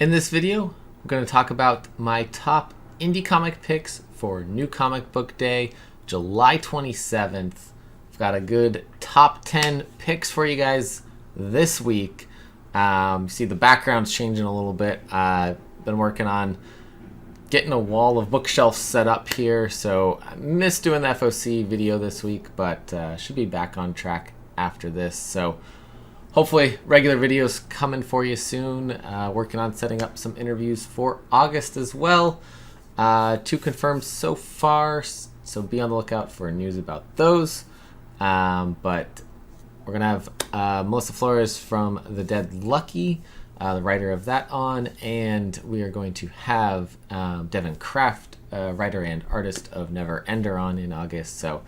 In this video, I'm going to talk about my top indie comic picks for New Comic Book Day, July 27th. I've got a good top 10 picks for you guys this week. See the background's changing a little bit. I've been working on getting a wall of bookshelves set up here, so I missed doing the FOC video this week, but should be back on track after this. So hopefully regular videos coming for you soon. Working on setting up some interviews for August as well. 2 confirmed so far, so be on the lookout for news about those. But we're going to have Melissa Flores from The Dead Lucky, the writer of that, on, and we are going to have Devin Kraft, writer and artist of Neverender, on in August. So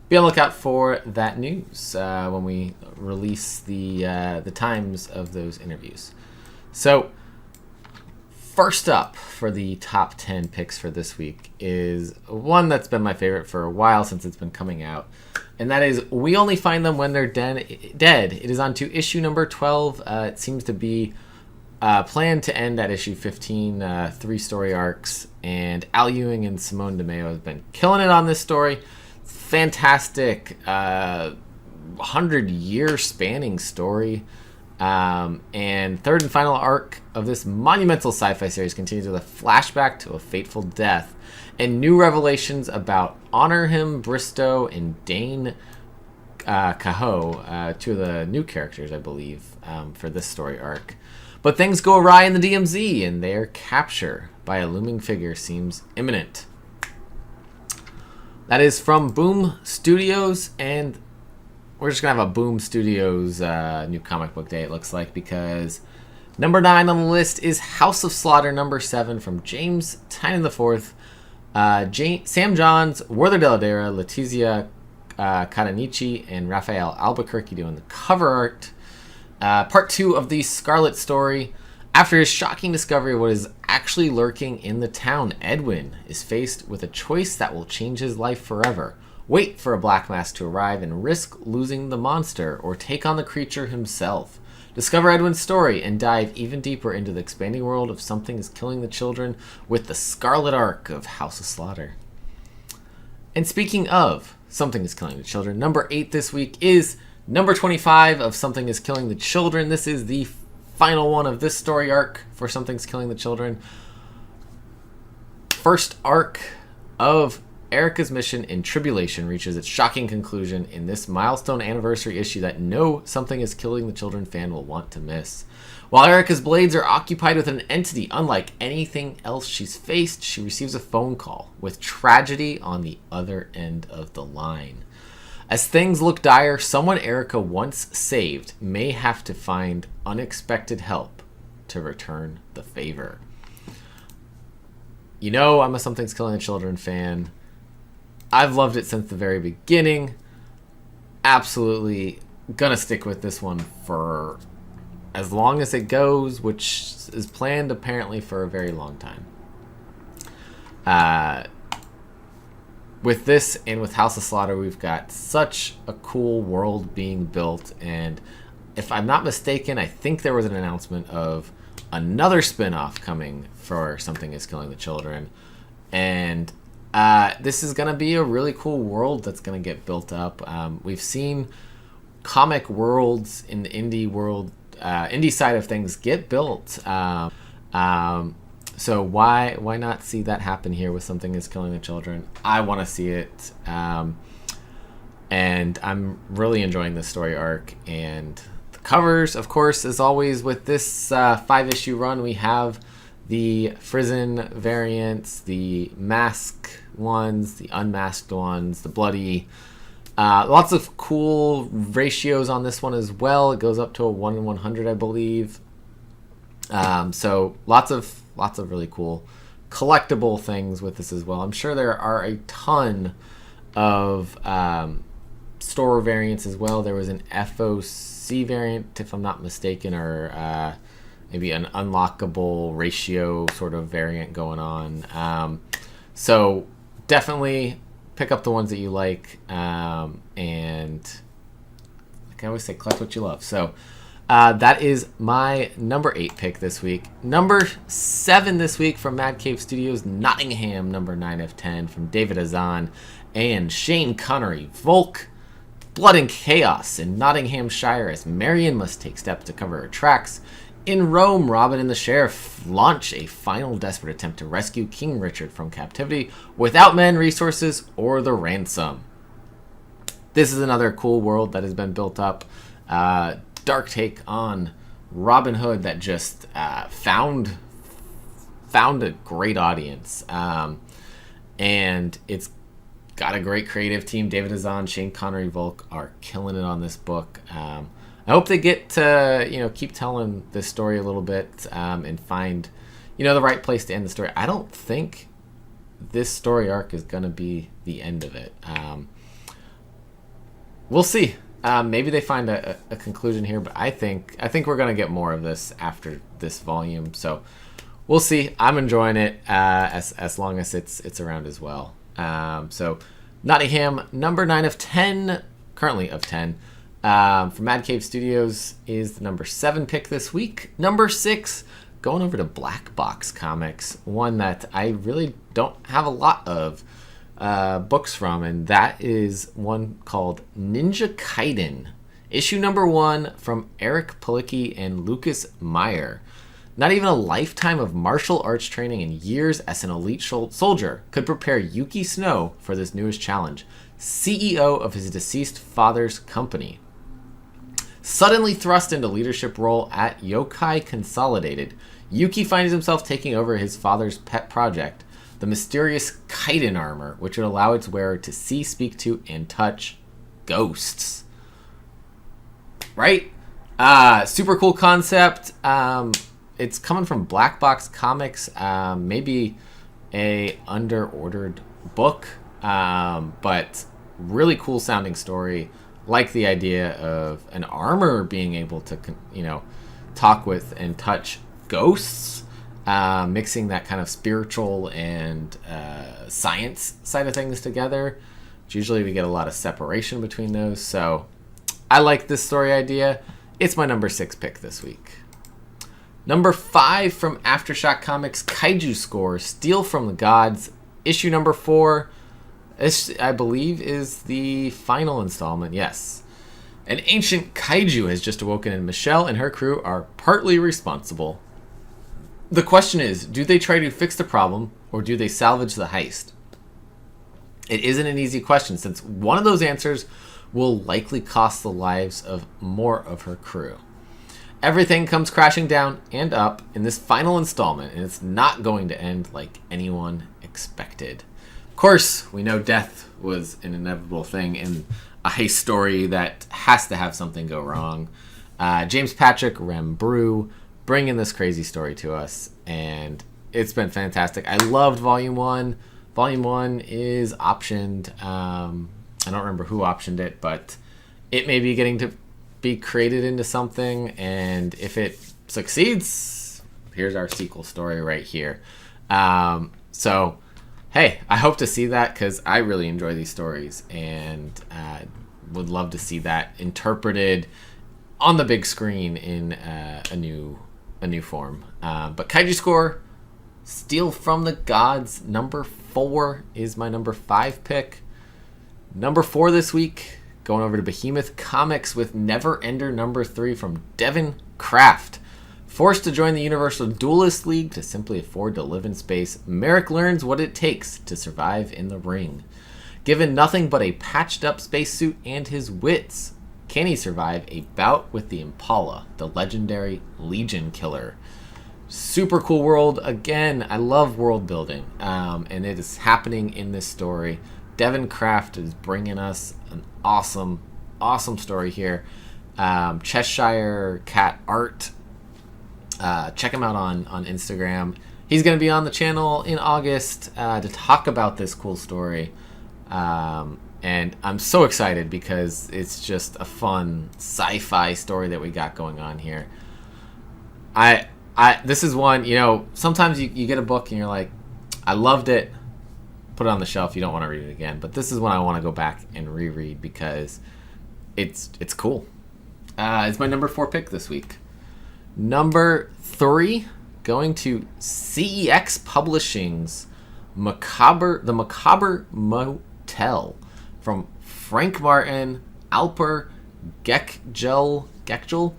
be on the lookout for that news when we release the times of those interviews. So first up for the top 10 picks for this week is one that's been my favorite for a while since it's been coming out, and that is We Only Find Them When They're Dead. It is on to issue number 12. It seems to be planned to end at issue 15, 3-story arcs, and Al Ewing and Simone DeMeo have been killing it on this story. Fantastic 100-year spanning story, and third and final arc of this monumental sci-fi series continues with a flashback to a fateful death and new revelations about Honorhim Bristow and Dane Cahoe, 2 of the new characters, I believe, for this story arc. But things go awry in the DMZ, and their capture by a looming figure seems imminent. That is from Boom Studios, and we're just going to have a Boom Studios New Comic Book Day, it looks like, because number 9 on the list is House of Slaughter number 7 from James Tynion IV, Sam Johns, Werther Deladera, Letizia Cadanici, and Rafael Albuquerque doing the cover art. Part 2 of the Scarlet story. After his shocking discovery of what is actually lurking in the town, Edwin is faced with a choice that will change his life forever. Wait for a black mask to arrive and risk losing the monster, or take on the creature himself. Discover Edwin's story and dive even deeper into the expanding world of Something is Killing the Children with the Scarlet arc of House of Slaughter. And speaking of Something is Killing the Children, number 8 this week is number 25 of Something is Killing the Children. This is the final one of this story arc for Something's Killing the Children. First arc of Erica's mission in Tribulation reaches its shocking conclusion in this milestone anniversary issue that no Something is Killing the Children fan will want to miss. While Erica's blades are occupied with an entity unlike anything else she's faced, she receives a phone call with tragedy on the other end of the line. As things look dire, someone Erica once saved may have to find unexpected help to return the favor. You know, I'm a Something's Killing the Children fan. I've loved it since the very beginning. Absolutely gonna stick with this one for as long as it goes, which is planned apparently for a very long time. With this and with House of Slaughter, we've got such a cool world being built, and if I'm not mistaken, I think there was an announcement of another spin-off coming for Something is Killing the Children, and this is going to be a really cool world that's going to get built up. We've seen comic worlds in the indie world, indie side of things get built. So why not see that happen here with Something is Killing the Children? I want to see it. And I'm really enjoying this story arc. And the covers, of course, as always, with this 5-issue run, we have the Frizzen variants, the mask ones, the unmasked ones, the bloody. Lots of cool ratios on this one as well. It goes up to a 1 in 100, I believe. So lots of really cool collectible things with this as well. I'm sure there are a ton of store variants as well. There was an FOC variant, if I'm not mistaken, or maybe an unlockable ratio sort of variant going on. So definitely pick up the ones that you like, and like I always say, collect what you love. So That is my number 8 pick this week. Number 7 this week from Mad Cave Studios, Nottingham, number 9 of 10 from David Azan and Shane Connery. Volk, Blood and Chaos in Nottinghamshire as Marion must take steps to cover her tracks. In Rome, Robin and the Sheriff launch a final desperate attempt to rescue King Richard from captivity without men, resources, or the ransom. This is another cool world that has been built up. Dark take on Robin Hood that just found a great audience. And it's got a great creative team. David Azan, Shane Connery, Volk are killing it on this book. I hope they get to keep telling this story a little bit and find the right place to end the story. I don't think this story arc is going to be the end of it. We'll see. Maybe they find a conclusion here, but I think we're going to get more of this after this volume. So we'll see. I'm enjoying it as long as it's around as well. So Nottingham, number 9 of 10, currently of 10. From Mad Cave Studios is the number 7 pick this week. Number 6, going over to Black Box Comics, one that I really don't have a lot of books from, and that is one called Ninja Kaiden. Issue number 1 from Eric Palicki and Lucas Meyer. Not even a lifetime of martial arts training and years as an elite soldier could prepare Yuki Snow for this newest challenge, CEO of his deceased father's company. Suddenly thrust into leadership role at Yokai Consolidated, Yuki finds himself taking over his father's pet project, the mysterious Kaiden armor, which would allow its wearer to see, speak to, and touch ghosts. Right? Super cool concept. It's coming from Black Box Comics, maybe a under-ordered book, but really cool sounding story. Like the idea of an armor being able to, talk with and touch ghosts, mixing that kind of spiritual and science side of things together. Usually we get a lot of separation between those, so I like this story idea. It's my number 6 pick this week. Number 5 from Aftershock Comics, Kaiju Score, Steal from the Gods, issue number 4. This, I believe, is the final installment, yes. An ancient kaiju has just awoken, and Michelle and her crew are partly responsible. The question is, do they try to fix the problem, or do they salvage the heist? It isn't an easy question, since one of those answers will likely cost the lives of more of her crew. Everything comes crashing down and up in this final installment, and it's not going to end like anyone expected. Of course, we know death was an inevitable thing in a heist story that has to have something go wrong. James Patrick Rembrew bringing this crazy story to us, and it's been fantastic. I loved Volume 1. Volume 1 is optioned. I don't remember who optioned it, but it may be getting to be created into something, and if it succeeds, here's our sequel story right here. So hey, I hope to see that, because I really enjoy these stories, and would love to see that interpreted on the big screen in a new form. But Kaiju Score, Steal from the Gods, number 4 is my number 5 pick. Number 4 this week, going over to Behemoth Comics with Neverender number 3 from Devin Kraft. Forced to join the Universal Duelist League to simply afford to live in space, Merrick learns what it takes to survive in the ring. Given nothing but a patched-up spacesuit and his wits, can he survive a bout with the Impala, the legendary Legion killer? Super cool world. Again, I love world building, and it is happening in this story. Devin Kraft is bringing us an awesome story here. Cheshire Cat Art. Check him out on Instagram. He's going to be on the channel in August to talk about this cool story. And I'm so excited because it's just a fun sci-fi story that we got going on here. This is one, sometimes you get a book and you're like, I loved it. Put it on the shelf. You don't want to read it again. But this is one I want to go back and reread because it's cool. is my number 4 pick this week. Number 3, going to CEX Publishing's The Macabre Motel from Frank Martin, Alper Gekjel,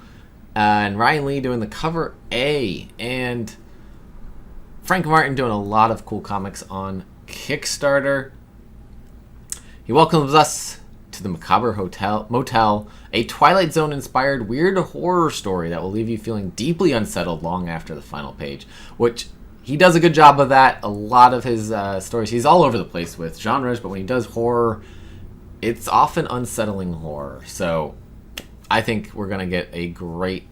and Ryan Lee doing the cover A. And Frank Martin doing a lot of cool comics on Kickstarter. He welcomes us to the Macabre Motel, a Twilight Zone-inspired weird horror story that will leave you feeling deeply unsettled long after the final page, which he does a good job of that. A lot of his stories, he's all over the place with genres, but when he does horror, it's often unsettling horror. So I think we're going to get a great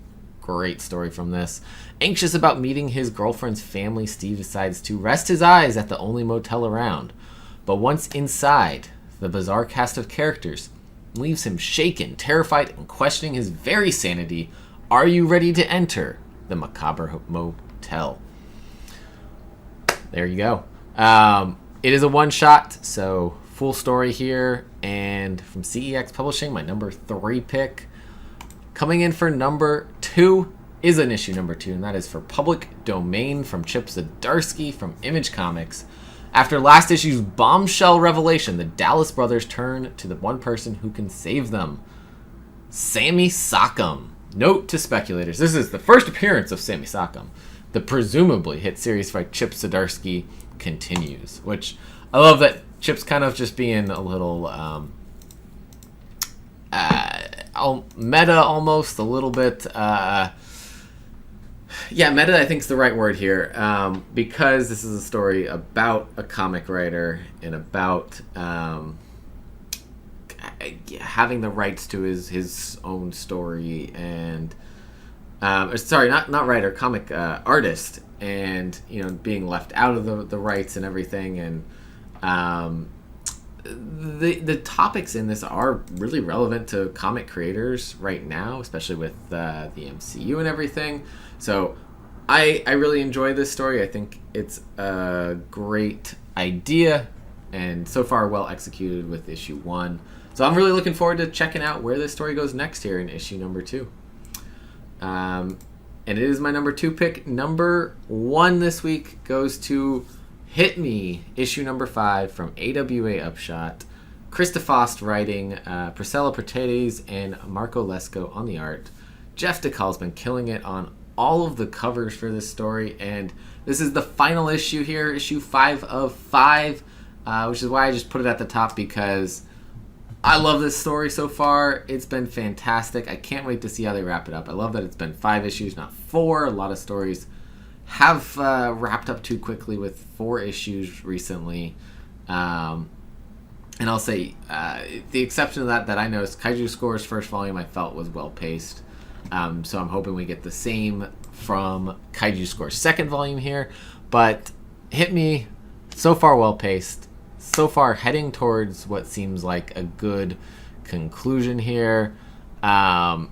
story from this. Anxious about meeting his girlfriend's family, Steve decides to rest his eyes at the only motel around. But once inside, the bizarre cast of characters leaves him shaken, terrified, and questioning his very sanity. Are you ready to enter the Macabre Motel? There you go. It is a one-shot, so full story here. And from CEX Publishing, my number 3 pick. Coming in for number 2 is an issue number 2, and that is for Public Domain from Chip Zdarsky from Image Comics. After last issue's bombshell revelation, the Dallas brothers turn to the one person who can save them, Sammy Sockham. Note to speculators, this is the first appearance of Sammy Sockham. The presumably hit series by Chip Zdarsky continues, which I love that Chip's kind of just being a little meta almost, a little bit... Yeah, meta I think is the right word here, because this is a story about a comic writer and about having the rights to his own story, and sorry, not writer, comic artist, and being left out of the rights and everything, and the topics in this are really relevant to comic creators right now, especially with the MCU and everything. So I really enjoy this story. I think it's a great idea and so far well executed with issue 1. So I'm really looking forward to checking out where this story goes next here in issue number 2. And it is my number 2 pick. Number 1 this week goes to Hit Me, issue number 5 from AWA Upshot. Krista Faust writing, Priscilla Paredes and Marco Lesko on the art. Jeff DeCal's been killing it on all of the covers for this story, and this is the final issue here, issue 5 of 5, which is why I just put it at the top, because I love this story so far. It's been fantastic. I can't wait to see how they wrap it up. I love that it's been 5 issues, not 4. A lot of stories have wrapped up too quickly with 4 issues recently. And I'll say, the exception of that I noticed, Kaiju Score's first volume I felt was well-paced. So I'm hoping we get the same from Kaiju Score's second volume here. But Hit Me, so far well-paced. So far heading towards what seems like a good conclusion here. And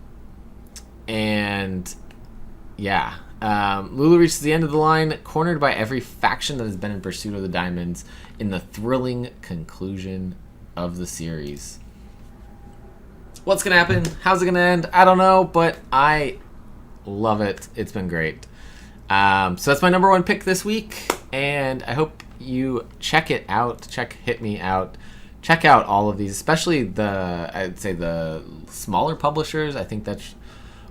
yeah. Lulu reaches the end of the line, cornered by every faction that has been in pursuit of the diamonds in the thrilling conclusion of the series. What's going to happen? How's it going to end? I don't know, but I love it. It's been great. So that's my number 1 pick this week, and I hope you check it out. Check Hit Me out. Check out all of these, especially I'd say the smaller publishers. I think that's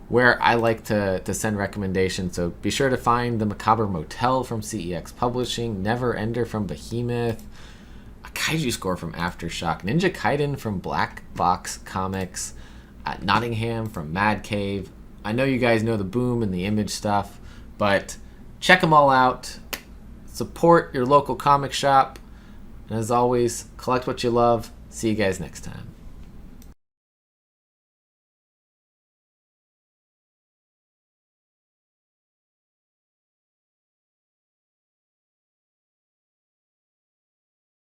where I like to send recommendations. So be sure to find the Macabre Motel from CEX Publishing, Neverender from Behemoth, a Kaiju Score from Aftershock, Ninja Kaiden from Black Box Comics, Nottingham from Mad Cave. I know you guys know the Boom and the Image stuff, but check them all out. Support your local comic shop. And as always, collect what you love. See you guys next time.